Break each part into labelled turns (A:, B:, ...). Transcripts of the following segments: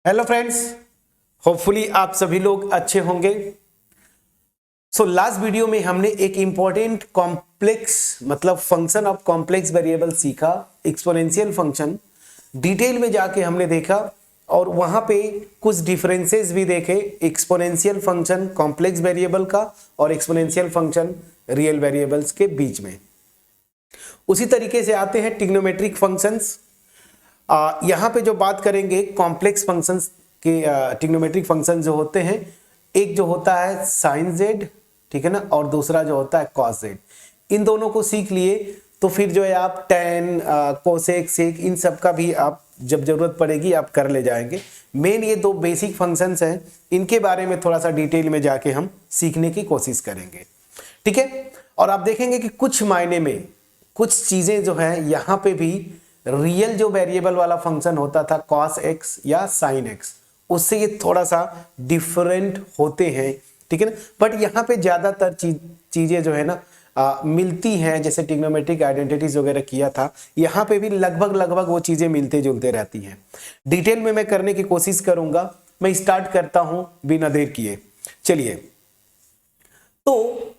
A: Hello friends, hopefully आप सभी लोग अच्छे होंगे। लास्ट वीडियो में हमने एक इंपॉर्टेंट कॉम्प्लेक्स मतलब फंक्शन ऑफ कॉम्प्लेक्स वेरिएबल सीखा, एक्सपोनेंशियल फंक्शन। डिटेल में जाके हमने देखा और वहां पे कुछ डिफरेंसेस भी देखे, एक्सपोनेंशियल फंक्शन कॉम्प्लेक्स वेरिएबल का और एक्सपोनेंशियल फंक्शन रियल वेरिएबल्स के बीच में। उसी तरीके से आते हैं ट्रिग्नोमेट्रिक फंक्शंस। यहाँ पे जो बात करेंगे कॉम्प्लेक्स फंक्शंस के, ट्रिग्नोमेट्रिक फंक्शन जो होते हैं, एक जो होता है साइन जेड, ठीक है ना, और दूसरा जो होता है कॉस जेड। इन दोनों को सीख लिए तो फिर जो है आप टेन, कोसेक, सेक, इन सब का भी आप जब जरूरत पड़ेगी आप कर ले जाएंगे। मेन ये दो बेसिक फंक्शंस हैं, इनके बारे में थोड़ा सा डिटेल में जाके हम सीखने की कोशिश करेंगे, ठीक है। और आप देखेंगे कि कुछ मायने में कुछ चीजें जो है यहाँ पे भी रियल जो वेरिएबल वाला फंक्शन होता था cos x या sin x, उससे ये थोड़ा सा डिफरेंट होते हैं, ठीक है ना। बट यहाँ पे ज्यादातर चीजें जो है ना मिलती हैं, जैसे ट्रिग्नोमेट्रिक आइडेंटिटीज वगैरह किया था, यहाँ पे भी लगभग वो चीजें मिलते जुलते रहती हैं। डिटेल में मैं करने की कोशिश करूंगा। मैं स्टार्ट करता हूं बिना देर किए। चलिए, तो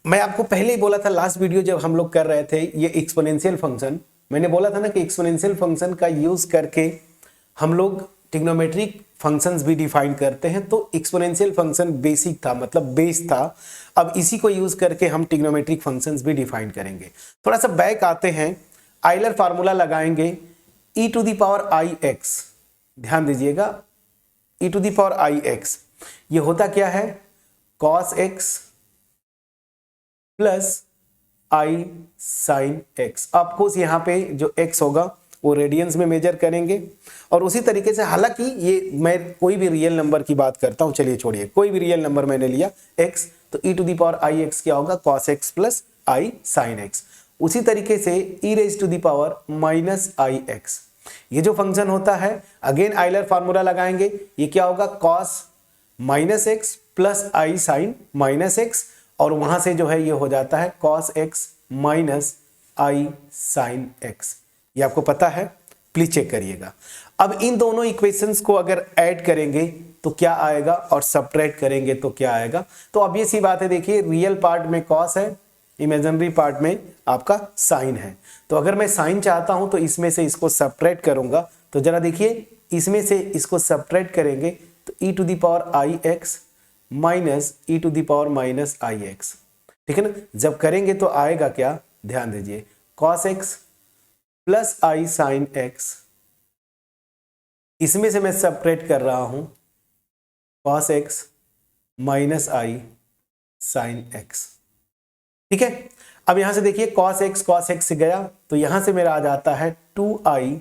A: मैं आपको पहले ही बोला था लास्ट वीडियो जब हम लोग कर रहे थे ये एक्सपोनेंशियल फंक्शन, मैंने बोला था ना कि एक्सपोनेंशियल फंक्शन का यूज करके हम लोग ट्रिग्नोमेट्रिक फंक्शंस भी डिफाइन करते हैं। तो एक्सपोनेंशियल फंक्शन बेसिक था, मतलब बेस था। अब इसी को यूज करके हम ट्रिग्नोमेट्रिक फंक्शंस भी डिफाइन करेंगे। थोड़ा सा बैक आते हैं, आइलर फार्मूला लगाएंगे e to the power i x. ध्यान दीजिएगा, e to the power i x ये होता क्या है, cos x plus i sine x. Of course यहाँ पे जो x होगा वो रेडियंस में मेजर करेंगे। और उसी तरीके से, हालांकि ये मैं कोई भी रियल नंबर की बात करता हूं, चलिए छोड़िए, कोई भी रियल नंबर मैंने लिया x, तो e to the power i x क्या होगा, cos x plus i sine x. उसी तरीके से e raise to the power minus i x, ये जो फंक्शन होता है, अगेन आइलर फार्मूला लगाएंगे, ये क्या होगा, cos minus x plus i sign minus x, और वहां से जो है ये हो जाता है cos x माइनस आई साइन x। ये आपको पता है, प्लीज चेक करिएगा। अब इन दोनों इक्वेशंस को अगर ऐड करेंगे तो क्या आएगा और सब्ट्रैक्ट करेंगे तो क्या आएगा। तो अब ये सी बात है, देखिए रियल पार्ट में cos है, इमेजिनरी पार्ट में आपका साइन है। तो अगर मैं साइन चाहता हूं तो इसमें से इसको सब्ट्रैक्ट करूंगा, तो जरा देखिए, इसमें से इसको सब्ट्रैक्ट करेंगे तो e to the power i x minus e to the power minus i x, ठीक है ना। जब करेंगे तो आएगा क्या, ध्यान दीजिए, cos x plus i sine x, इसमें से मैं सेपरेट कर रहा हूं cos x माइनस आई साइन एक्स, ठीक है। अब यहां से देखिए cos x से गया तो यहां से मेरा आ जाता है 2i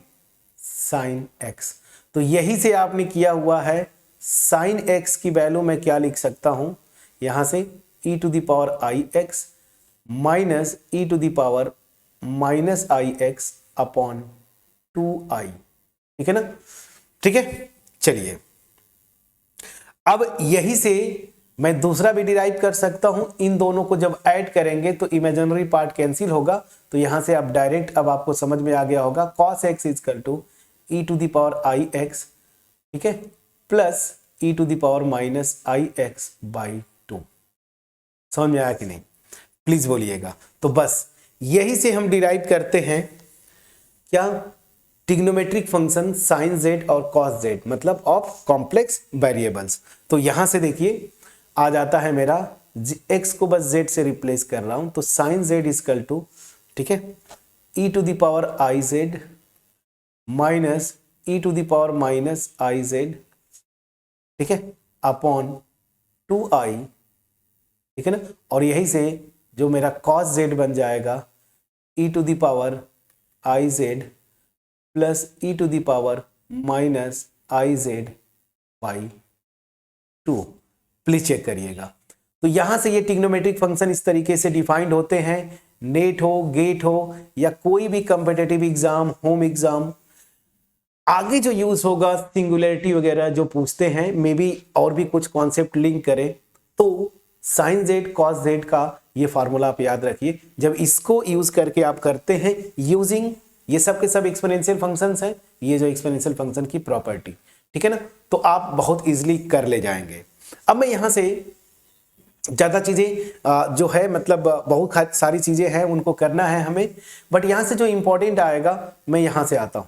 A: साइन x। तो यही से आपने किया हुआ है, साइन x की वैल्यू मैं क्या लिख सकता हूं, यहां से e to the power i x minus e to the power minus i x upon 2i, ठीक है ना, ठीक है। चलिए, अब यही से मैं दूसरा भी डिराइव कर सकता हूं। इन दोनों को जब ऐड करेंगे तो इमेजिनरी पार्ट कैंसिल होगा, तो यहां से अब डायरेक्ट, अब आपको समझ में आ गया होगा, cos x equal to e to the power i x, ठीक है, plus e to the power minus i x by 2। समझ में आया कि नहीं, प्लीज बोलिएगा। तो बस यही से हम डिराइव करते हैं क्या, ट्रिग्नोमेट्रिक फंक्शन साइन जेड और cos जेड, मतलब ऑफ कॉम्प्लेक्स वेरिएबल्स। तो यहां से देखिए आ जाता है मेरा, x को बस z से रिप्लेस कर रहा हूं, तो साइन जेड इजकल टू, ठीक है, e to the power i z minus e to the power minus i z, ठीक है, अपॉन 2i, ठीक है ना। और यही से जो मेरा cos z बन जाएगा e to the power i z plus e to the power minus i z by 2। Please check करिएगा। तो यहां से ये ट्रिग्नोमेट्रिक फंक्शन इस तरीके से डिफाइंड होते हैं। नेट हो, गेट हो, या कोई भी कॉम्पिटिटिव एग्जाम, होम एग्जाम, आगे जो यूज होगा सिंगुलैरिटी वगैरह जो पूछते हैं, मे बी और भी कुछ कॉन्सेप्ट लिंक करें, तो साइन जेड cos जेड का ये फार्मूला आप याद रखिए। जब इसको यूज करके आप करते हैं यूजिंग, ये सब के सब एक्सपोनेंशियल फंक्शंस हैं, ये जो एक्सपोनेंशियल फंक्शन की प्रॉपर्टी, ठीक है ना, तो आप बहुत इजीली कर ले जाएंगे। अब मैं यहां से ज़्यादा चीज़ें जो है मतलब बहुत सारी चीज़ें हैं उनको करना है हमें, बट यहाँ से जो इंपॉर्टेंट आएगा मैं यहाँ से आता हूँ,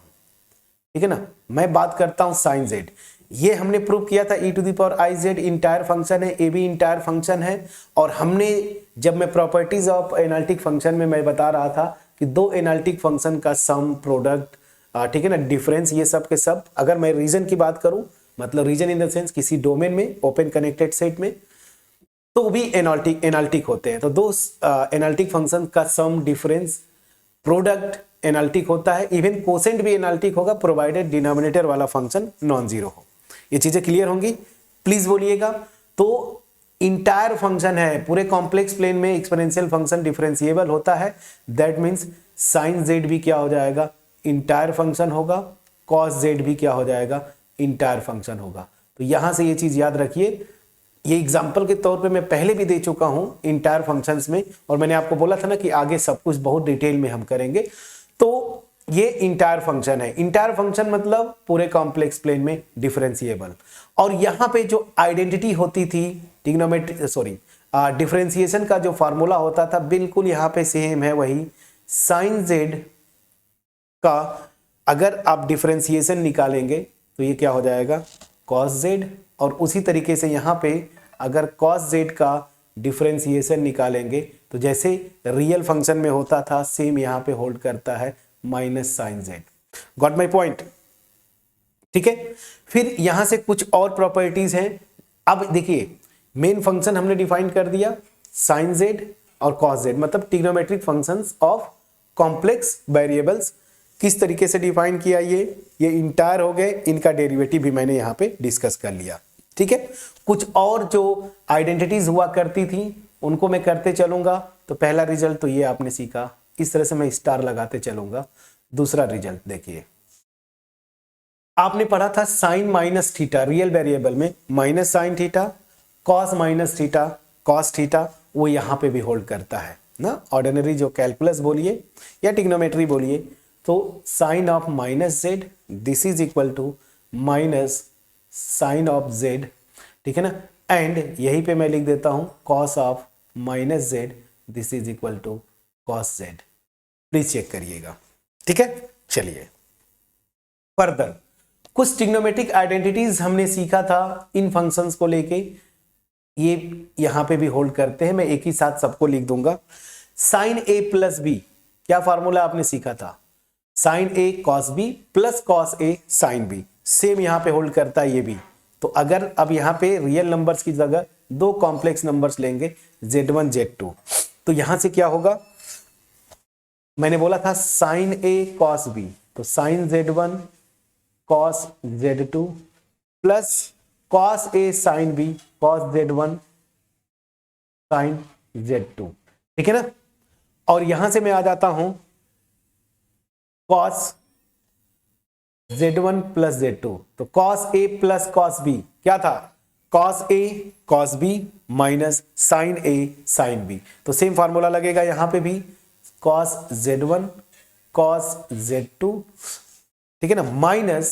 A: ठीक है ना। मैं बात करता हूँ साइन जेड, ये हमने प्रूव किया था e⁻i z इंटायर फंक्शन है, ए भी इंटायर फंक्शन है। और हमने जब मैं प्रॉपर्टीज ऑफ एनालिटिक फंक्शन में मैं बता रहा था कि दो एनालिटिक फंक्शन का सम प्रोडक्ट, ठीक है ना, डिफरेंस, ये सब के सब, अगर मैं रीजन की बात करूं मतलब रीजन इन द सेंस किसी डोमेन में ओपन कनेक्टेड सेट में, तो भी एनालिटिक होते हैं। तो दो एनालिटिक फंक्शन का सम डिफरेंस प्रोडक्ट एनालिटिक होता है। इवन कोसेंट भी एनालिटिक होगा प्रोवाइडेड डिनोमिनेटर वाला फंक्शन नॉन जीरो हो। ये चीजें क्लियर होंगी, प्लीज बोलिएगा। तो इंटायर फंक्शन है, पूरे कॉम्प्लेक्स प्लेन में एक्सपोनेंशियल फंक्शन डिफरेंशिएबल होता है, दैट मीन्स साइन जेड भी क्या हो जाएगा, इंटायर फंक्शन होगा, कॉस जेड भी क्या हो जाएगा, इंटायर फंक्शन होगा। तो यहां से ये चीज याद रखिए, ये एग्जाम्पल के तौर पे मैं पहले भी दे चुका हूं इंटायर फंक्शंस में, और मैंने आपको बोला था ना कि आगे सब कुछ बहुत डिटेल में हम करेंगे। तो ये इंटायर फंक्शन है, इंटायर फंक्शन मतलब पूरे कॉम्प्लेक्स प्लेन में डिफरेंशिएबल। और यहां पे जो आइडेंटिटी होती थी ट्रिग्नोमेट्री डिफरेंशिएशन का जो फॉर्मूला होता था बिल्कुल यहां पे सेम है वही। साइन जेड का अगर आप डिफरेंशिएशन निकालेंगे तो ये क्या हो जाएगा, कॉस जेड। और उसी तरीके से यहाँ पे अगर कॉस जेड का डिफरेंशिएशन निकालेंगे तो जैसे रियल फंक्शन में होता था सेम यहाँ पे होल्ड करता है minus sine z. Got my point, ठीक है। फिर यहाँ से कुछ और प्रॉपर्टीज हैं। अब देखिए मेन फंक्शन हमने डिफाइन कर दिया साइन जेड और कॉस जेड, मतलब trigonometric functions of complex variables. किस तरीके से डिफाइन किया, ये इंटायर हो गए, इनका डेरिवेटिव भी मैंने यहाँ पे डिस्कस कर लिया, ठीक है। कुछ और जो आइडेंटिटीज हुआ करती थी उनको मैं करते चलूंगा। तो पहला रिजल्ट तो ये आपने सीखा, इस तरह से मैं स्टार लगाते चलूंगा। दूसरा रिजल्ट देखिए, आपने पढ़ा था sin minus theta, real variable में minus sin theta, cos minus theta, cos theta, वो यहाँ पे भी होल्ड करता है ना। ऑर्डिनरी जो कैलकुलस बोलिए या ट्रिग्नोमेट्री बोलिए, तो sine of minus z this is equal to minus sine of z, ठीक है ना। एंड यहीं पे मैं लिख देता हूं cos of minus z this is equal to cos z. Please check करिएगा, ठीक है। चलिए फर्दर कुछ ट्रिग्नोमेट्रिक आइडेंटिटीज हमने सीखा था इन फंक्शंस को लेके, ये यहां पे भी होल्ड करते हैं। मैं एक ही साथ सबको लिख दूंगा। साइन ए प्लस बी, क्या फार्मूला आपने सीखा था, sin A cos B plus cos A sin B, same यहां पे होल्ड करता है ये भी। तो अगर अब यहां पे रियल नंबर्स की जगह दो कॉम्प्लेक्स नंबर्स लेंगे z1 z2, तो यहां से क्या होगा, मैंने बोला था साइन ए कॉस बी, तो sin z1 cos z2 plus cos A sin B cos z1 sin z2, ठीक है ना। और यहां से मैं आ जाता हूं कॉस z1 प्लस z2, तो cos A plus cos B क्या था, cos A cos B minus sign A sin B. तो सेम फार्मूला लगेगा यहां पे भी, कॉस z1 कॉस z2, ठीक है ना, minus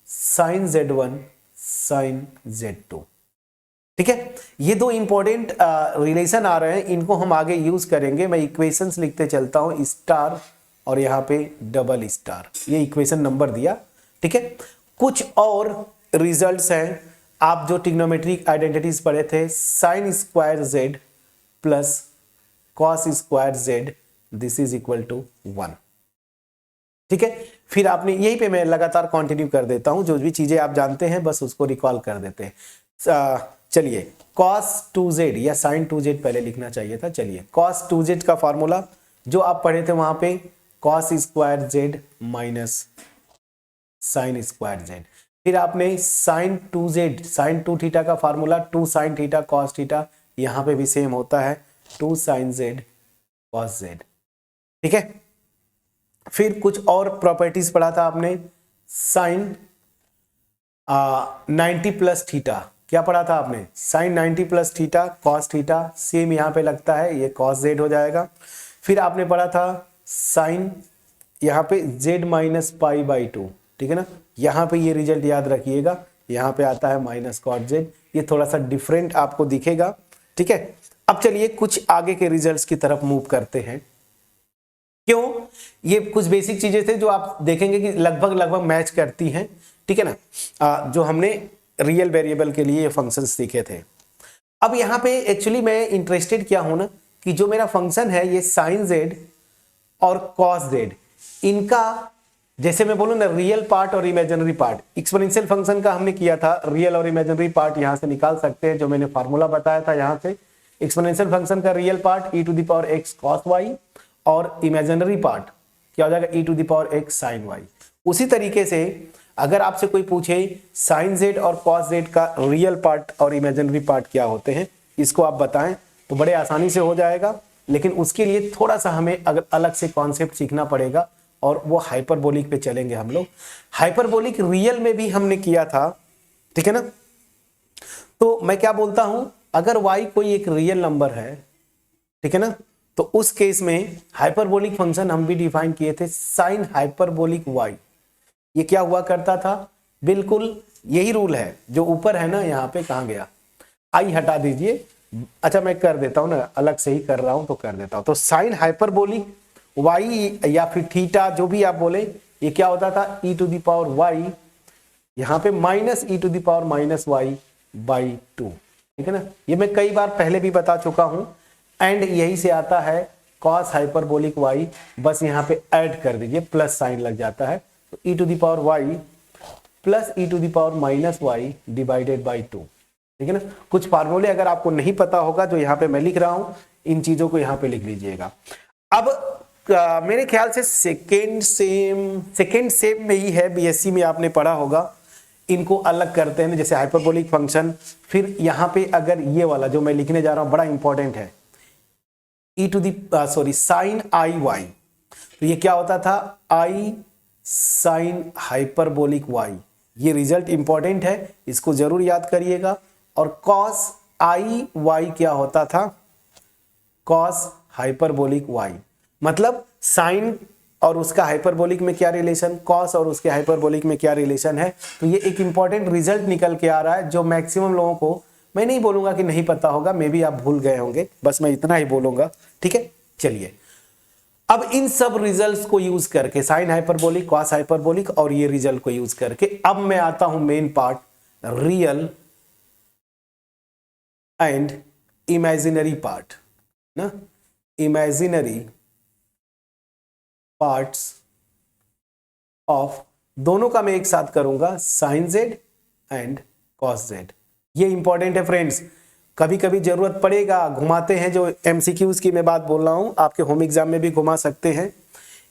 A: sign z1 sin z2, ठीक है। ये दो इंपॉर्टेंट रिलेशन आ रहे हैं, इनको हम आगे यूज करेंगे। मैं इक्वेशंस लिखते चलता हूं, स्टार और यहां पे डबल स्टार, ये इक्वेशन नंबर दिया, ठीक है। कुछ और रिजल्ट्स हैं, आप जो ट्रिग्नोमेट्रिक आइडेंटिटीज पढ़े थे, sine square z plus cos square z this is equal to 1, ठीक है। फिर आपने यहीं पे मैं लगातार कंटिन्यू कर देता हूं, जो भी चीजें आप जानते हैं बस उसको रिकॉल कर देते हैं। चलिए cos 2z या sin 2z पहले लिखना चाहिए था। चलिए cos 2z का फॉर्मूला जो आप पढ़े थे वहां पे cos square z minus sine square z। फिर आपने sin 2z sin 2 थीटा का formula 2 sin theta cos theta, यहां पे भी सेम होता है 2 sin z cos z, ठीक है। फिर कुछ और प्रॉपर्टीज पढ़ा था आपने, साइन 90 प्लस थीटा, क्या पढ़ा था आपने, sine 90 plus theta cos theta, same यहां पे लगता है, ये कॉस जेड हो जाएगा। फिर आपने पढ़ा था साइन यहाँ पे z माइनस पाई बाई 2, ठीक है ना, यहाँ पे ये रिजल्ट याद रखिएगा, यहाँ पे आता है माइनस कॉट जेड, ये थोड़ा सा डिफरेंट आपको दिखेगा, ठीक है। अब चलिए कुछ आगे के रिजल्ट्स की तरफ मूव करते हैं। क्यों, ये कुछ बेसिक चीजें थे जो आप देखेंगे कि लगभग मैच करती हैं, ठीक है ना, जो हमने रियल वेरिएबल के लिए ये फंक्शंस सीखे थे। अब यहाँ पे एक्चुअली मैं इंटरेस्टेड क्या हूं ना कि जो मेरा फंक्शन है ये साइन जेड और कॉस जेड, इनका जैसे मैं बोलूं ना रियल पार्ट और इमेजिनरी पार्ट, एक्सपोनेंशियल फंक्शन का हमने किया था, रियल और इमेजिनरी पार्ट यहां से निकाल सकते हैं, जो मैंने फार्मूला बताया था यहां से। एक्सपोनेंशियल फंक्शन का real part e to the power x cos y और इमेजिनरी पार्ट क्या हो जाएगा e to the power x sin y। उसी तरीके से अगर आपसे कोई पूछे साइन जेड और कॉस जेड का रियल पार्ट और इमेजिनरी पार्ट क्या होते हैं, इसको आप बताएं तो बड़े आसानी से हो जाएगा, लेकिन उसके लिए थोड़ा सा हमें अगर अलग से कॉन्सेप्ट सीखना पड़ेगा और वो हाइपरबोलिक पे चलेंगे हम लोग। हाइपरबोलिक रियल में भी हमने किया था, ठीक है ना। तो मैं क्या बोलता हूं, अगर y कोई एक रियल नंबर है, ठीक है ना, तो उस केस में हाइपरबोलिक फंक्शन हम भी डिफाइन किए थे साइन हाइपरबोलिक y। ये क्या हुआ करता था, बिल्कुल यही रूल है जो ऊपर है ना, यहाँ पे कहाँ गया, आई हटा दीजिए, अच्छा मैं कर देता हूं ना, अलग से ही कर रहा हूं तो कर देता हूं। तो साइन हाइपरबोलिक y या फिर थीटा जो भी आप बोले, ये क्या होता था e to the power y, यहाँ पे minus e to the power minus y by 2, ठीक है ना। ये मैं कई बार पहले भी बता चुका हूं। एंड यही से आता है कॉस हाइपरबोलिक y, बस यहाँ पे ऐड कर दीजिए, प्लस साइन लग जाता है, तो e to the power y plus e to the power minus y divided by 2, ठीक है ना। कुछ फार्मूले अगर आपको नहीं पता होगा जो यहाँ पे मैं लिख रहा हूं, इन चीजों को यहाँ पे लिख लीजिएगा। अब मेरे ख्याल से सेकेंड सेम में ही है, बीएससी में आपने पढ़ा होगा, इनको अलग करते हैं जैसे हाइपरबोलिक फंक्शन। फिर यहाँ पे अगर ये वाला जो मैं लिखने जा रहा हूं बड़ा इंपॉर्टेंट है, e to the sine i y, तो ये क्या होता था आई साइन हाइपरबोलिक y, ये रिजल्ट इंपॉर्टेंट है, इसको जरूर याद करिएगा। और कॉस आई वाई क्या होता था, कॉस हाइपरबोलिक y, मतलब साइन और उसका हाइपरबोलिक में क्या रिलेशन, कॉस और उसके हाइपरबोलिक में क्या रिलेशन है। तो ये एक इंपॉर्टेंट रिजल्ट निकल के आ रहा है जो मैक्सिमम लोगों को, मैं नहीं बोलूंगा कि नहीं पता होगा, मे बी आप भूल गए होंगे, बस मैं इतना ही बोलूंगा, ठीक है। चलिए अब इन सब रिजल्ट्स को यूज करके, साइन हाइपरबोलिक, कॉस हाइपरबोलिक और ये रिजल्ट को यूज करके, अब मैं आता हूं main part, real and imaginary part ना, इमेजिनरी पार्ट्स ऑफ, दोनों का मैं एक साथ करूंगा, sine z and cos z. ये इंपॉर्टेंट है फ्रेंड्स, कभी कभी जरूरत पड़ेगा, घुमाते हैं, जो एमसीक्यूज की मैं बात बोल रहा हूं, आपके होम एग्जाम में भी घुमा सकते हैं।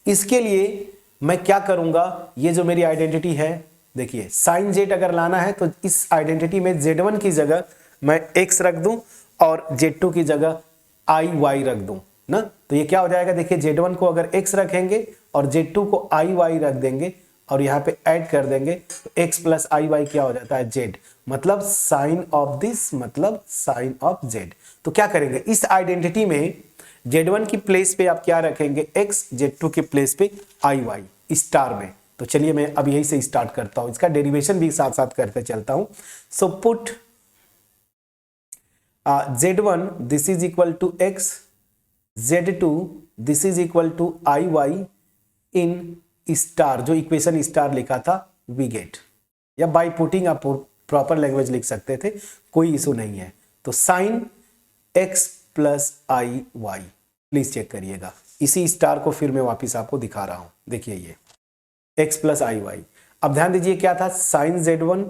A: इसके लिए मैं क्या करूंगा, ये जो मेरी आइडेंटिटी है, देखिए साइन जेड अगर लाना है तो इस आइडेंटिटी में z1 की जगह मैं x रख दूं और z2 की जगह आई वाई रख दूं ना, तो ये क्या हो जाएगा, देखिए z1 को अगर x रखेंगे और z2 को आई वाई रख देंगे और यहाँ पे ऐड कर देंगे, तो x प्लस आई वाई क्या हो जाता है z, मतलब साइन ऑफ दिस, मतलब साइन ऑफ z। तो क्या करेंगे, इस आइडेंटिटी में z1 की प्लेस पे आप क्या रखेंगे x, z2 के प्लेस पे आई वाई स्टार में। तो चलिए मैं अब यही से स्टार्ट करता हूं, इसका डेरिवेशन भी साथ साथ करते चलता हूं। So put z1 this is equal to x, z2 this is equal to i y in star, जो इक्वेशन स्टार लिखा था वी गेट, या बाय पुटिंग आप प्रॉपर लैंग्वेज लिख सकते थे, कोई इशू नहीं है। तो sine x plus i y, please check करिएगा, इसी स्टार को फिर मैं वापिस आपको दिखा रहा हूं, देखिए ये x प्लस आई वाई। अब ध्यान दीजिए क्या था, साइन z1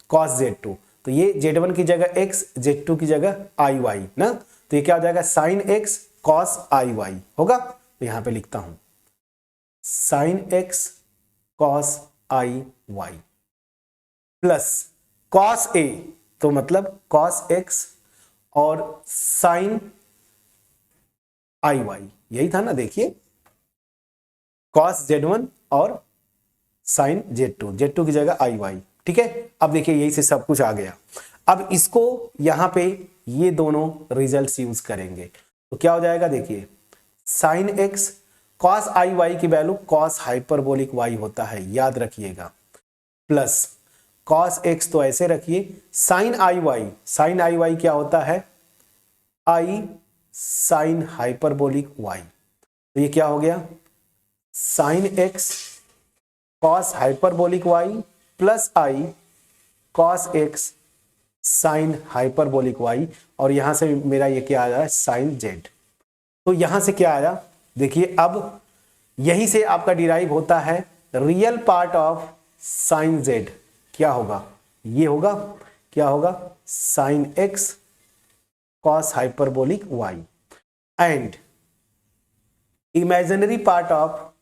A: कॉस z2, तो ये z1 की जगह x, z2 की जगह आई वाई ना, तो ये क्या हो जाएगा sine x cos i y होगा। तो यहां पे लिखता हूं sine x cos i y plus cos a, तो मतलब कॉस x और साइन आई वाई, यही था ना, देखिए कॉस z1 और साइन z2 की जगह आई वाई, ठीक है। अब देखिए यही से सब कुछ आ गया। अब इसको यहां पे ये दोनों रिजल्ट्स यूज करेंगे, तो क्या हो जाएगा, देखिए sign x cos i Y की वैल्यू कॉस हाइपरबोलिक y होता है, याद रखिएगा, प्लस कॉस एक्स तो ऐसे रखिए, sign i Y, sign i Y क्या होता है, आई साइन हाइपरबोलिक वाई, तो ये क्या हो गया, sin x cos hyperbolic y plus i cos x sign hyperbolic y, और यहां से मेरा ये क्या आ रहा है, साइन जेड। तो यहां से क्या आया, देखिए अब यहीं से आपका डिराइव होता है real part of sine z, क्या होगा, ये होगा, क्या होगा, sine x cos hyperbolic y, and imaginary part of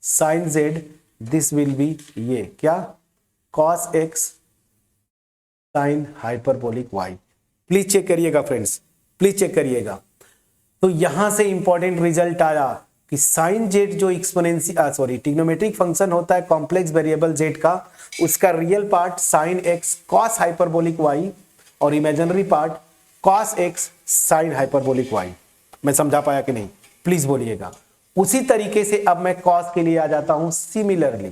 A: sine z this will be ये क्या, cos x sign hyperbolic y. Please check करिएगा फ्रेंड्स, प्लीज चेक करिएगा। तो यहां से इंपॉर्टेंट रिजल्ट आया कि साइन जेड जो एक्सपोनेंशियल ट्रिग्नोमेट्रिक फंक्शन होता है कॉम्प्लेक्स वेरिएबल जेड का, उसका real part sine x cos hyperbolic y और imaginary part cos x sign hyperbolic y. मैं समझा पाया कि नहीं, प्लीज बोलिएगा। उसी तरीके से अब मैं कॉस के लिए आ जाता हूं, सिमिलरली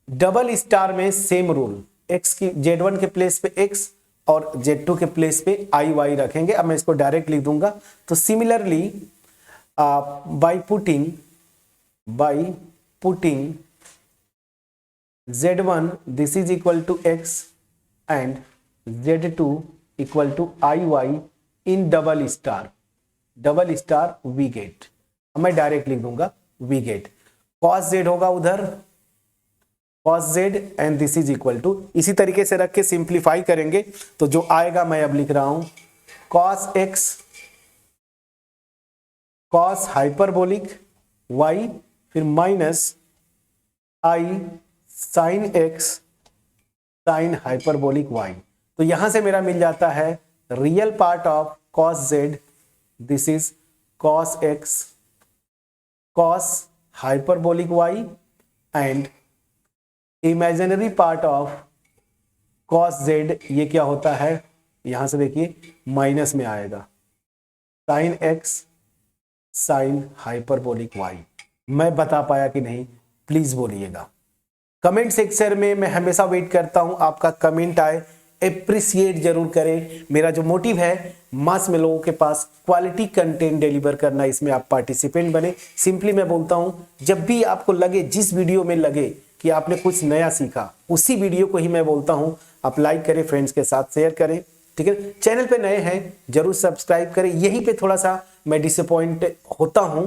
A: डबल स्टार में सेम रूल, एक्स की Z1 के प्लेस पे x और Z2 के प्लेस पे आई वाई रखेंगे। अब मैं इसको डायरेक्ट लिख दूंगा, तो similarly by putting Z1 this is equal to x and Z2 equal to i y in double star we get, मैं डायरेक्ट लिख दूंगा वी गेट cos z होगा उधर cos z and this is equal to, इसी तरीके से रख के सिंप्लीफाई करेंगे तो जो आएगा मैं अब लिख रहा हूं cos x cos hyperbolic y फिर minus i sin x sin hyperbolic y। तो यहां से मेरा मिल जाता है real part of cos z this is cos x cos hyperbolic y and imaginary part of cos z ये क्या होता है, यहां से देखिए माइनस में आएगा sin x sin hyperbolic y। मैं बता पाया कि नहीं, प्लीज बोलिएगा। कमेंट सेक्शन में मैं हमेशा वेट करता हूं आपका कमेंट आए, एप्रिसिएट जरूर करें। मेरा जो मोटिव है मास में लोगों के पास क्वालिटी कंटेंट डिलीवर करना, इसमें आप पार्टिसिपेंट बने। सिंपली मैं बोलता हूं, जब भी आपको लगे, जिस वीडियो में लगे कि आपने कुछ नया सीखा, उसी वीडियो को ही मैं बोलता हूं आप लाइक करें, फ्रेंड्स के साथ शेयर करें, ठीक है। चैनल पे नए हैं जरूर सब्सक्राइब करें। यहीं पे थोड़ा सा मैं डिसअपॉइंट होता हूं,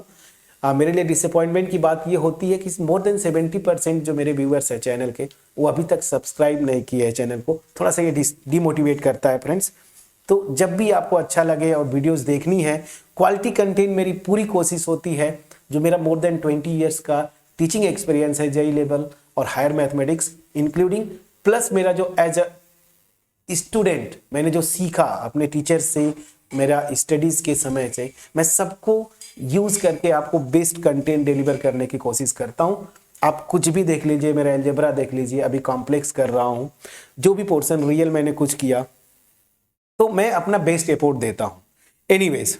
A: मेरे लिए डिसअपॉइंटमेंट की बात ये होती है कि मोर देन 70% जो मेरे व्यूअर्स है चैनल के, वो अभी तक सब्सक्राइब नहीं किए हैं चैनल को। थोड़ा सा ये डिमोटिवेट करता है फ्रेंड्स। तो जब भी आपको अच्छा लगे और वीडियोस देखनी है, क्वालिटी कंटेंट मेरी पूरी कोशिश होती है। जो मेरा मोर देन 20 ईयर्स का टीचिंग एक्सपीरियंस है जेईई लेवल और हायर मैथमेटिक्स इंक्लूडिंग, प्लस मेरा जो एज अ स्टूडेंट मैंने जो सीखा अपने टीचर से, मेरा स्टडीज के समय से, मैं सबको यूज करके आपको बेस्ट कंटेंट डिलीवर करने की कोशिश करता हूं। आप कुछ भी देख लीजिए, मेरा एल्जेब्रा देख लीजिए, अभी कॉम्प्लेक्स कर रहा हूं, जो भी पोर्शन रियल मैंने कुछ किया, तो मैं अपना बेस्ट एफर्ट देता हूं। एनीवेज,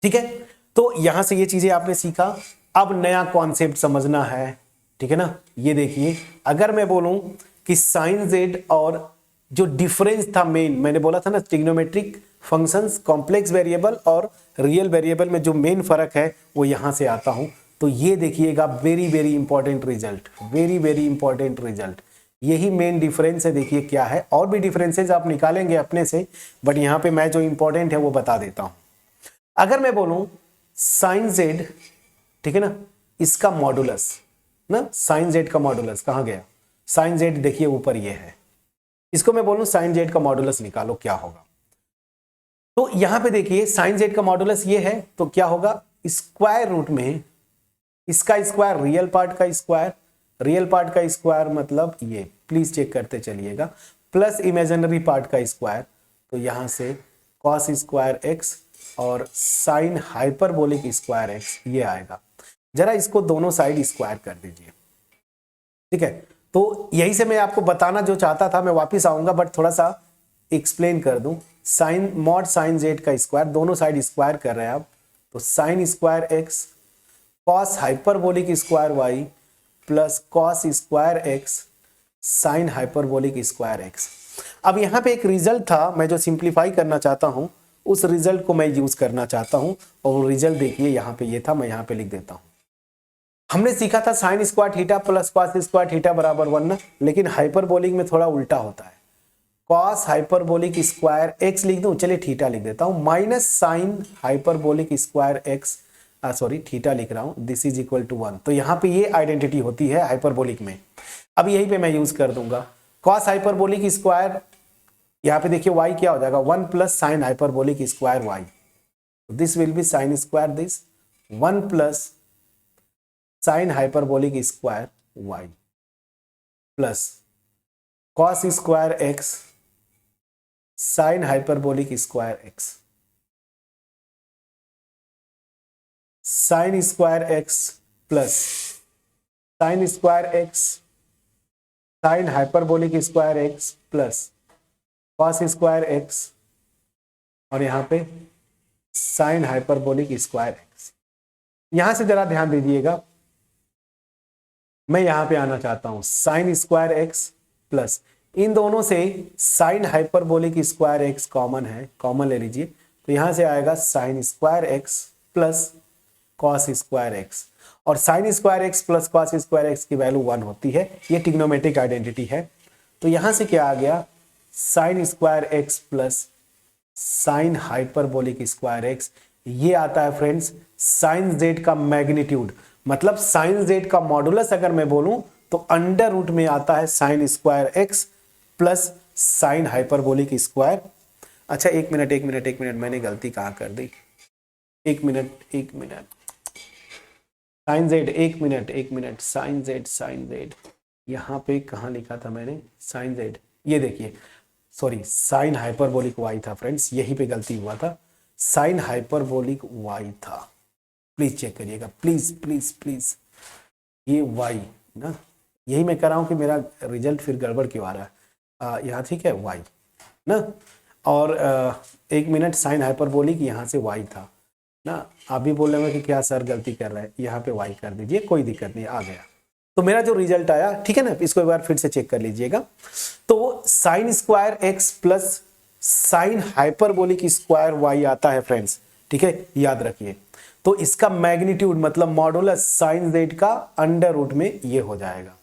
A: ठीक है। तो यहां से ये चीजें आपने सीखा, अब नया कॉन्सेप्ट समझना है, ठीक है ना। ये देखिए, अगर मैं बोलूं कि साइन जेड और जो डिफरेंस था मेन, मैंने बोला था ना ट्रिग्नोमेट्रिक फंक्शंस कॉम्प्लेक्स वेरिएबल और रियल वेरिएबल में जो मेन फर्क है वो यहां से आता हूं। तो ये देखिएगा, very very important result, very very important result, यही मेन डिफरेंस है। देखिए क्या है, और भी डिफरेंसेस आप निकालेंगे अपने से, बट यहां पे मैं जो इंपॉर्टेंट है वो बता देता हूं। अगर मैं बोलूं साइन जेड, ठीक है ना, इसका मॉडुलस ना, साइन जेड का मॉडुलस कहां गया, साइन जेड देखिए ऊपर ये है, इसको मैं बोलूं साइन जेड का मॉडुलस निकालो, क्या होगा। तो यहां पे देखिए साइन जेड का मॉडुलस ये है, तो क्या होगा, स्क्वायर रूट में इसका स्क्वायर, रियल पार्ट का स्क्वायर, रियल पार्ट का स्क्वायर मतलब ये, प्लीज चेक करते चलिएगा, प्लस इमेजिनरी पार्ट का स्क्वायर, तो यहां से कॉस स्क्वायर एक्स और साइन हाइपरबोलिक स्क्वायर एक्स ये आएगा। जरा इसको दोनों साइड स्क्वायर कर दीजिए, ठीक है। तो यही से मैं आपको बताना जो चाहता था, मैं वापिस आऊंगा बट थोड़ा सा एक्सप्लेन कर दूं। साइन मॉड साइन जेड का स्क्वायर, दोनों साइड स्क्वायर कर रहे हैं आप, तो sine square x cos hyperbolic square y plus cos square x sign hyperbolic square x. अब यहाँ पे एक रिजल्ट था, मैं जो सिंप्लीफाई करना चाहता हूँ उस रिजल्ट को मैं यूज करना चाहता हूँ, और रिजल्ट देखिए यहाँ पे ये था, मैं यहाँ पे लिख देता हूँ। हमने सीखा था sine square theta plus cos square theta बराबर 1 ना, लेकिन हाइपरबोलिक में थोड़ा उल्टा होता है। कॉस हाइपरबोलिक स्क्वायर एक्स लिख दूं, चलिए थीटा लिख देता हूं, minus sign hyperbolic square x, sorry theta लिख रहा हूं, दिस इज इक्वल टू 1। तो यहाँ पे ये आइडेंटिटी होती है हाइपरबोलिक में। अब यहीं पे मैं यूज कर दूंगा कॉस हाइपरबोलिक स्क्वायर, यहाँ पे देखिए y क्या हो जाएगा 1 plus sine hyperbolic square y, this will B sine square this 1 plus sine hyperbolic square y plus cos square x sign hyperbolic square x, sign square x plus sign square x sign hyperbolic square x plus cos square x, और यहां पे sign hyperbolic square x. यहां से जरा ध्यान दीजिएगा, मैं यहां पे आना चाहता हूं साइन स्क्वायर एक्स प्लस, इन दोनों से sin hyperbolic square x common है, कॉमन ले लीजिए, तो यहां से आएगा sin square x plus cos square x, और sin square x plus cos square x की वैल्यू 1 होती है, ये ट्रिग्नोमेट्रिक आइडेंटिटी है। तो यहां से क्या आ गया sign square x plus sine hyperbolic square x, ये आता है फ्रेंड्स साइन जेड का मैग्नीट्यूड, मतलब साइन जेड का मॉडुलस अगर मैं बोलूं तो अंडर रूट में आता है sine square x plus sine hyperbolic square. अच्छा एक मिनट मैंने गलती कहाँ कर दी, एक मिनट साइन जेड, एक मिनट साइन जेड यहाँ पे कहाँ लिखा था मैंने साइन जेड, ये देखिए सॉरी साइन हाइपरबोलिक वाई था फ्रेंड्स, यहीं पे गलती हुआ था, साइन हाइपरबोलिक वाई था, प्लीज चेक करिएगा प्लीज ये वाई ना, यही मैं कर रहा हूँ कि मेरा रिजल्ट फिर गड़बड़ क्यों आ रहा है, यहाँ ठीक है वाई ना, और 1 मिनट साइन हाइपरबोलिक यहाँ से वाई था ना, आप भी बोल रहे हो कि क्या सर गलती कर रहा है, यहाँ पे वाई कर दीजिए, कोई दिक्कत नहीं, आ गया। तो मेरा जो रिजल्ट आया ठीक है ना, इसको एक बार फिर से चेक कर लीजिएगा, तो sine square x plus sine hyperbolic square y आता है फ्रेंड्स, ठीक है याद रखिए। तो इसका मैग्नीट्यूड मतलब मॉडुलस साइन जेड का अंडर रूट में ये हो जाएगा।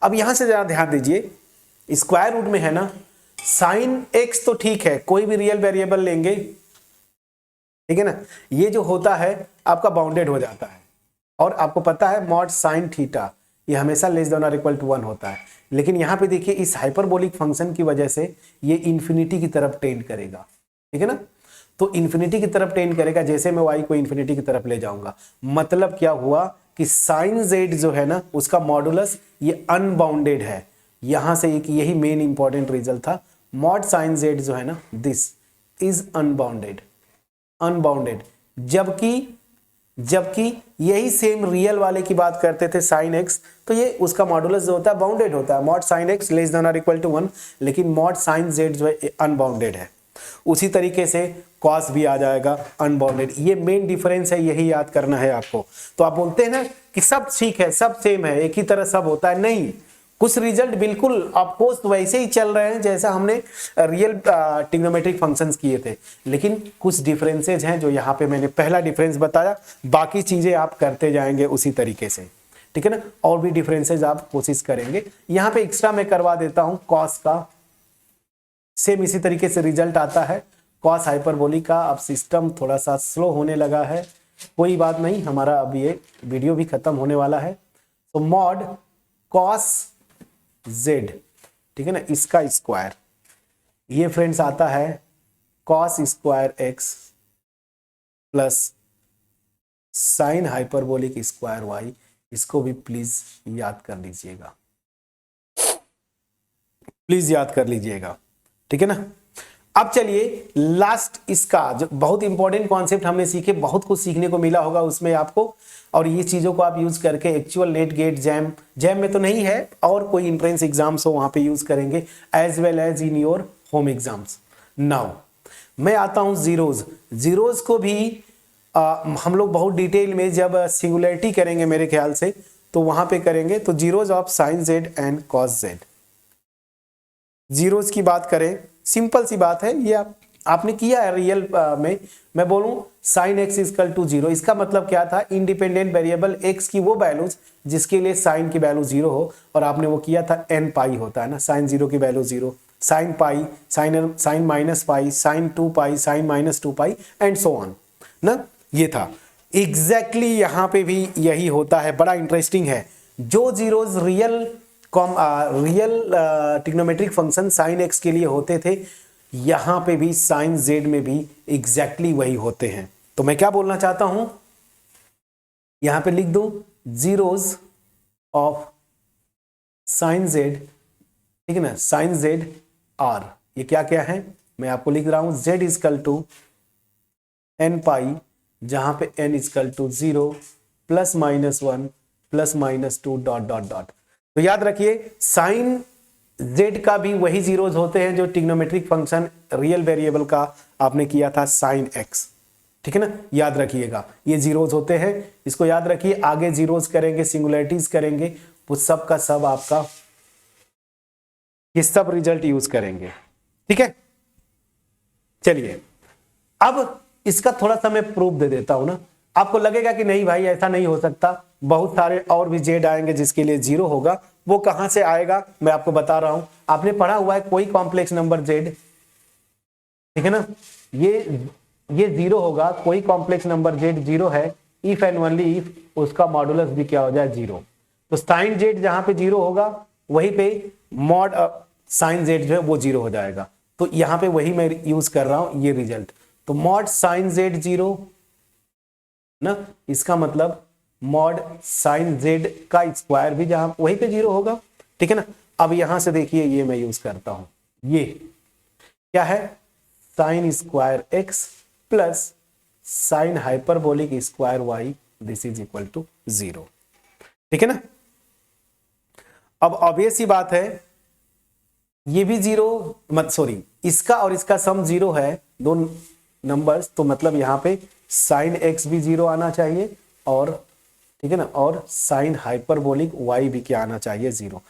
A: अब यहां से जरा ध्यान दीजिए, स्क्वायर रूट में है ना, साइन एक्स तो ठीक है, कोई भी रियल वेरिएबल लेंगे ठीक है ना, ये जो होता है आपका बाउंडेड हो जाता है, और आपको पता है मॉड साइन थीटा ये हमेशा लेस देन और इक्वल टू 1 होता है, लेकिन यहाँ पे देखिए इस हाइपरबोलिक फंक्शन की वजह से ये इन्फिनिटी की तरफ टेंड करेगा, ठीक है ना, तो इन्फिनिटी की तरफ टेंड करेगा, जैसे मैं y को इन्फिनिटी की तरफ ले जाऊंगा, मतलब क्या हुआ कि साइन जेड जो है ना उसका मॉडुलस ये अनबाउंडेड है, यहां से एक यही मेन इंपॉर्टेंट रिजल्ट था, मॉड साइन जेड जो है ना दिस इज अनबाउंडेड, जबकि यही सेम रियल वाले की बात करते थे साइन एक्स, तो ये उसका मॉडुलस जो होता है बाउंडेड होता है, mod sine x less than और इक्वल टू 1, लेकिन मॉड साइन जेड जो है अनबाउंडेड है। उसी तरीके से कॉस भी आ जाएगा अनबाउंडेड, ये मेन डिफरेंस है, यही याद करना है आपको। तो आप बोलते हैं ना कि सब ठीक है, सब सेम है, एक ही तरह सब होता है, नहीं, कुछ रिजल्ट बिल्कुल ऑफकोर्स वैसे ही चल रहे हैं जैसा हमने रियल ट्रिग्नोमेट्रिक फंक्शंस किए थे, लेकिन कुछ डिफरेंसेज हैं जो यहाँ पे मैंने पहला डिफरेंस बताया, बाकी चीजें आप करते जाएंगे उसी तरीके से, ठीक है ना, और भी डिफरेंसेज आप कोशिश करेंगे। यहाँ पे एक्स्ट्रा मैं करवा देता हूँ कॉस का, सेम इसी तरीके से रिजल्ट आता है कॉस हाइपरबोलिक का। अब सिस्टम थोड़ा सा स्लो होने लगा है, कोई बात नहीं, हमारा अब ये वीडियो भी खत्म होने वाला है। तो मॉड कॉस जेड, ठीक है ना, इसका स्क्वायर, ये फ्रेंड्स आता है cos square x plus sine hyperbolic square y, इसको भी प्लीज याद कर लीजिएगा, प्लीज याद कर लीजिएगा, ठीक है ना। अब चलिए लास्ट इसका जो बहुत इंपॉर्टेंट कॉन्सेप्ट हमने सीखे, बहुत कुछ सीखने को मिला होगा उसमें आपको, और ये चीजों को आप यूज करके एक्चुअल नेट गेट जैम में तो नहीं है, और कोई इंट्रेंस एग्जाम्स हो वहां पे यूज करेंगे, as well as in your home exams. Now मैं आता हूं जीरोज को भी हम लोग बहुत डिटेल में जब सिंगुलरिटी करेंगे मेरे ख्याल से तो वहां पे करेंगे। तो zeros of sine z and cos Z, zeros की बात करें, सिंपल सी बात है, ये आपने किया है रियल में। मैं बोलूं sine x equal to zero, इसका मतलब क्या था, इंडिपेंडेंट वेरिएबल एक्स की वो वैल्यूज जिसके लिए साइन की वैल्यू जीरो हो, और आपने वो किया था एन पाई होता है ना, साइन जीरो की value zero, sine pi, sine minus pi, sine 2 pi, sine minus 2 pi and so on ना, ये था एग्जैक्टली यहां पे भी यही होता है। बड़ा इंटरेस्टिंग है, जो zeros real trigonometric function sine x के लिए होते थे, यहां पे भी साइन जेड में भी एग्जैक्टली वही होते हैं। तो मैं क्या बोलना चाहता हूं, यहां पे लिख दूं जीरोज ऑफ साइन जेड, ठीक है ना, साइन जेड आर, ये क्या क्या है मैं आपको लिख रहा हूं, z equal to n pi, जहां पे n equal to 0 plus minus 1 plus minus 2 dot dot dot. तो याद रखिए साइन जेड का भी वही जीरोज होते हैं जो ट्रिग्नोमेट्रिक फंक्शन रियल वेरिएबल का आपने किया था साइन एक्स, ठीक है ना, याद रखिएगा ये जीरोज होते हैं, इसको याद रखिए। आगे जीरोज करेंगे, सिंगुलरिटीज करेंगे, वो सब का सब आपका ये सब रिजल्ट यूज करेंगे, ठीक है। चलिए अब इसका थोड़ा सा मैं प्रूफ दे देता हूं ना, आपको लगेगा कि नहीं भाई ऐसा नहीं हो सकता, बहुत सारे और भी जेड आएंगे जिसके लिए जीरो होगा, वो कहां से आएगा मैं आपको बता रहा हूं। आपने पढ़ा हुआ है कोई कॉम्प्लेक्स नंबर जेड, ठीक है ना, ये जीरो होगा, कोई कॉम्प्लेक्स नंबर जेड जीरो है इफ एंड ओनली इफ उसका मॉडुलस भी क्या हो जाए जीरो। तो साइन जेड जहां पे जीरो होगा वहीं पे मॉड साइन जेड जो है वो जीरो हो जाएगा। तो यहां पे वही मैं यूज कर रहा हूं ये रिजल्ट। तो मॉड साइन जेड जीरो ना, इसका मतलब मॉड साइन जेड का स्क्वायर भी जहां वहीं पे जीरो होगा, ठीक है ना। अब यहां से देखिए ये मैं यूज करता हूं, ये क्या है, sine square x plus sine hyperbolic square y, this is equal to zero, ठीक है ना। अब ऑब्वियस सी बात है ये भी जीरो, मत सॉरी इसका और इसका सम जीरो है, दो नंबर्स, तो मतलब यहां पे साइन एक्स भी जीरो आना चाहिए, और ठीक है ना, और साइन हाइपरबोलिक वाई भी क्या आना चाहिए जीरो,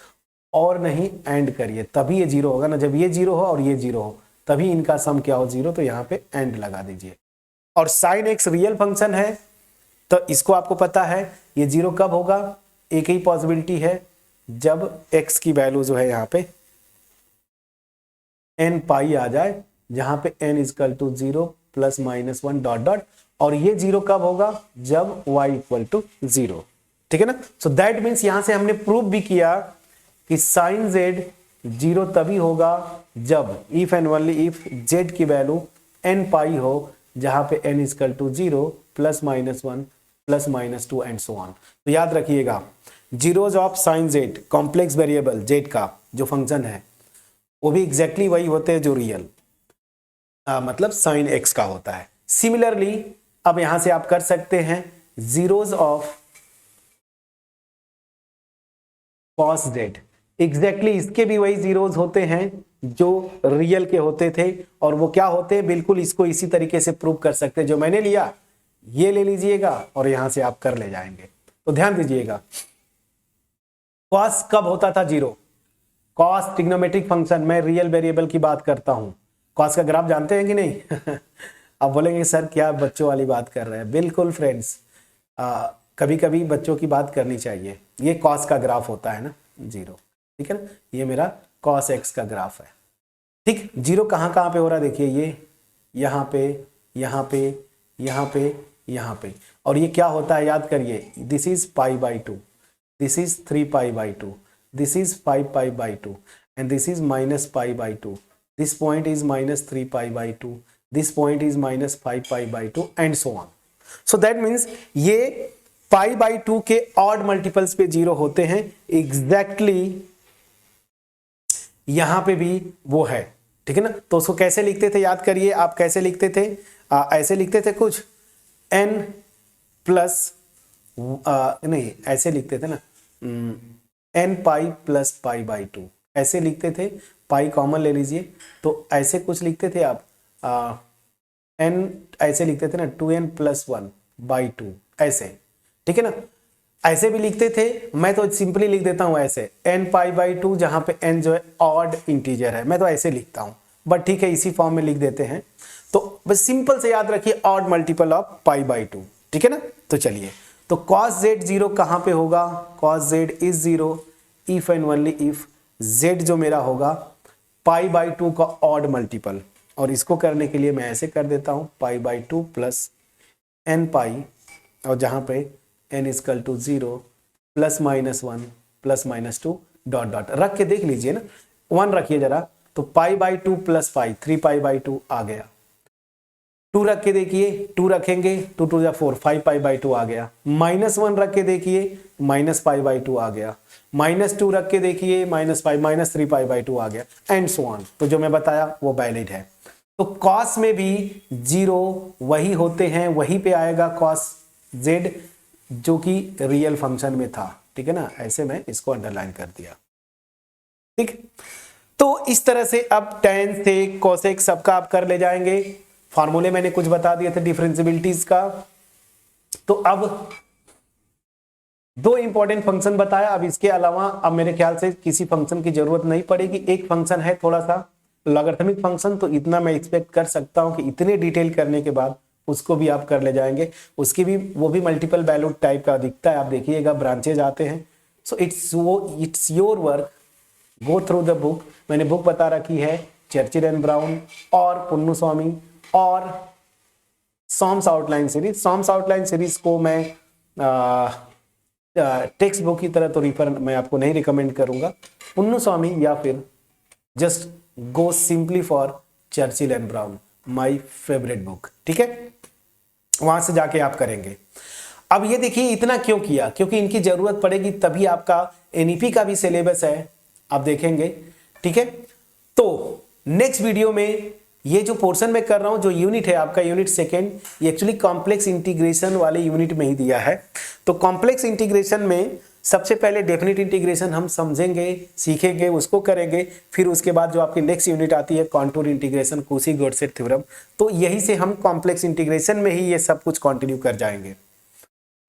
A: और नहीं एंड करिए तभी ये जीरो होगा ना, जब ये जीरो हो और ये जीरो हो तभी इनका सम क्या हो जीरो, तो यहां पे एंड लगा दीजिए। और साइन एक्स रियल फंक्शन है तो इसको आपको पता है ये जीरो कब होगा, एक ही पॉसिबिलिटी है जब एक्स की वैल्यू जो है यहाँ पे एन पाई आ जाए, जहां पे n equal to 0 plus minus 1 dot dot, और ये जीरो कब होगा जब y इक्वल टू 0, ठीक है ना। सो दैट मीन्स यहां से हमने प्रूव भी किया कि साइन जेड जीरो तभी होगा जब if and only if z की वैल्यू एन पाई हो, जहां पे n equal to 0 plus minus 1 plus minus 2 and so on. तो याद रखिएगा zeros of sine z complex variable z का जो फंक्शन है वो भी एग्जैक्टली वही होते हैं जो रियल मतलब साइन एक्स का होता है। सिमिलरली अब यहां से आप कर सकते हैं zeros of cos Z, exactly इसके भी वही जीरोज होते हैं जो रियल के होते थे, और वो क्या होते हैं बिल्कुल इसको इसी तरीके से प्रूव कर सकते हैं जो मैंने लिया, ये ले लीजिएगा और यहां से आप कर ले जाएंगे। तो ध्यान दीजिएगा कॉस कब होता था जीरो, कॉस ट्रिग्नोमेट्रिक फंक्शन, मैं रियल वेरिएबल की बात करता हूं, कॉस का ग्राफ जानते हैं कि नहीं अब बोलेंगे सर क्या बच्चों वाली बात कर रहे हैं, बिल्कुल फ्रेंड्स, कभी कभी बच्चों की बात करनी चाहिए। ये कॉस का ग्राफ होता है ना जीरो, ठीक है ना, ये मेरा कॉस एक्स का ग्राफ है, ठीक। जीरो कहाँ कहाँ पे हो रहा है देखिए, ये यहाँ पे यहाँ पे यहाँ पे यहाँ पे, और ये क्या होता है याद करिए, this is pi by 2, this is 3 pi by 2, this is 5 pi by 2 and this is minus pi by 2, this point is minus 3 pi by 2, this point is minus 5 pi by 2 and so on. So that means ये pi by 2 के odd multiples पे zero होते हैं, exactly यहां पे भी वो है, ठीक है ना। तो उसको कैसे लिखते थे याद करिए, आप कैसे लिखते थे, ऐसे लिखते थे कुछ n प्लस नहीं ऐसे लिखते थे ना, n pi plus pi by 2 ऐसे लिखते थे, पाई कॉमन ले लीजिए, तो ऐसे कुछ लिखते थे आप n ऐसे लिखते थे ना 2n+1/2 ऐसे, ठीक है ना, ऐसे भी लिखते थे। मैं तो सिंपली लिख देता हूं ऐसे n π/2, जहां पे n जो है ऑड इंटीजर है, मैं तो ऐसे लिखता हूं, बट ठीक है इसी फॉर्म में लिख देते हैं। तो बस सिंपल से याद रखिए ऑड मल्टीपल ऑफ π/2, ठीक है ना। तो चलिए, तो cos z 0 कहां पे होगा, cos z is 0 if and only if z जो मेरा होगा π/2 का ऑड मल्टीपल, और इसको करने के लिए मैं ऐसे कर देता हूं π/2 प्लस n π, और जहां पे n equal to 0 +-1 +-2 dot dot रख के देख लीजिए ना, 1 रखिए जरा, तो π/2 + π 3π/2 आ गया। 2 रख के देखिए, 2 रखेंगे 2 2 जा 4 5π/2 आ गया। -1 रख के देखिए -π/2 आ गया। -2 रख के देखिए -5 -3π/2 आ गया, एंड सो ऑन। तो जो मैं बताया वो वैलिड है। तो cos में भी 0 वही होते हैं, वहीं पे आएगा cos z जो कि रियल फंक्शन में था, ठीक है ना। ऐसे मैं इसको अंडरलाइन कर दिया, ठीक। तो इस तरह से अब tan sec cosec सबका आप कर ले जाएंगे। फार्मूले मैंने कुछ बता दिए थे डिफरेंशियबिलिटीज का। तो अब 2 इंपॉर्टेंट फंक्शन बताया। अब इसके अलावा अब मेरे ख्याल से किसी फंक्शन की जरूरत नहीं पड़ेगी। एक फंक्शन है थोड़ा सा लॉगरिथमिक फंक्शन, तो इतना मैं एक्सपेक्ट कर सकता हूं कि इतने डिटेल करने के बाद उसको भी आप कर ले जाएंगे। उसकी भी वो भी मल्टीपल वैल्यू टाइप का दिखता है, आप देखिएगा ब्रांचेज आते हैं। So it's your work, go through the book. मैंने बुक बता रखी है चर्चिल एंड ब्राउन और पुन्नुस्वामी और सॉम्स आउटलाइन सीरीज। सॉम्स आउटलाइन सीरीज को मैं टेक्स्ट बुक की तरह तो रिफर मैं आपको नहीं रिकमेंड करूंगा, पुन्नुस्वामी या फिर just go simply for Churchill and brown, my favourite book, ठीक है, वहां से जाके आप करेंगे। अब ये देखिए इतना क्यों किया, क्योंकि इनकी जरूरत पड़ेगी तभी आपका एनईपी का भी सिलेबस है, आप देखेंगे, ठीक है। तो नेक्स्ट वीडियो में ये जो पोर्शन में कर रहा हूं, जो यूनिट है आपका यूनिट सेकेंड, ये एक्चुअली कॉम्प्लेक्स इंटीग्रेशन वाले यूनिट में ही दिया है। तो कॉम्प्लेक्स इंटीग्रेशन में सबसे पहले डेफिनेट इंटीग्रेशन हम समझेंगे, सीखेंगे, उसको करेंगे। फिर उसके बाद जो आपकी नेक्स्ट यूनिट आती है कॉन्टूर इंटीग्रेशन, कॉची-गॉर्सेट थ्योरम, तो यही से हम कॉम्प्लेक्स इंटीग्रेशन में ही ये सब कुछ कंटिन्यू कर जाएंगे।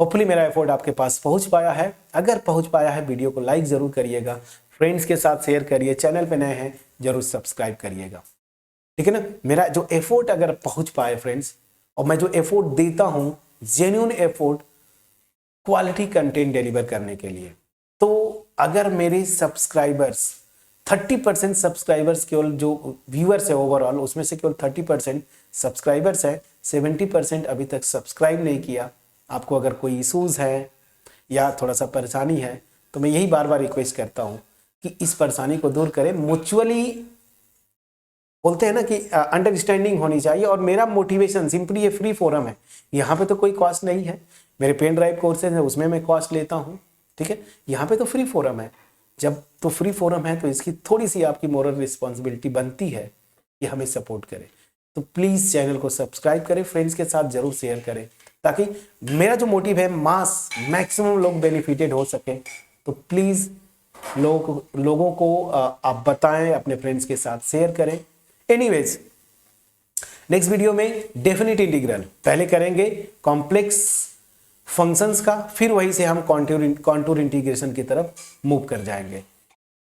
A: होपफुली मेरा एफर्ट आपके पास पहुंच पाया है। अगर पहुंच पाया है, वीडियो को लाइक जरूर करिएगा, फ्रेंड्स के साथ शेयर करिए, चैनल पे नए हैं जरूर सब्सक्राइब करिएगा, ठीक है ना। मेरा जो एफर्ट अगर पहुंच पाए फ्रेंड्स, और मैं जो एफर्ट देता हूं genuine effort quality content deliver करने के लिए, तो अगर मेरे सब्सक्राइबर्स 30% सब्सक्राइबर्स केवल जो व्यूअर्स है ओवरऑल, उसमें से केवल 30% सब्सक्राइबर्स है, 70% अभी तक सब्सक्राइब नहीं किया। आपको अगर कोई इशूज है या थोड़ा सा परेशानी है, तो मैं यही बार बार रिक्वेस्ट करता हूं कि इस परेशानी को दूर करें। म्यूचुअली बोलते हैं ना कि अंडरस्टैंडिंग होनी चाहिए। और मेरा मोटिवेशन सिंपली, ये फ्री फोरम है, यहाँ पे तो कोई कॉस्ट नहीं है। मेरे पेन ड्राइव कोर्सेज है उसमें मैं कॉस्ट लेता हूँ, ठीक है। यहाँ पे तो फ्री फोरम है। जब तो फ्री फोरम है तो इसकी थोड़ी सी आपकी मोरल रिस्पॉन्सिबिलिटी बनती है कि हमें सपोर्ट करें। तो प्लीज़ चैनल को सब्सक्राइब करें, फ्रेंड्स के साथ जरूर शेयर करें, ताकि मेरा जो मोटिव है मैक्सिमम लोग बेनिफिटेड हो सके। तो प्लीज़ लोगों को आप बताएं, अपने फ्रेंड्स के साथ शेयर करें। एनीवेज, नेक्स्ट वीडियो में डेफिनेट इंटीग्रल पहले करेंगे कॉम्प्लेक्स फंक्शंस का, फिर वहीं से हम कॉन्टूर इंटीग्रेशन की तरफ मूव कर जाएंगे।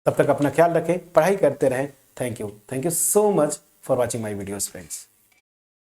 A: तब तक अपना ख्याल रखें, पढ़ाई करते रहें। Thank you so much for watching my videos friends.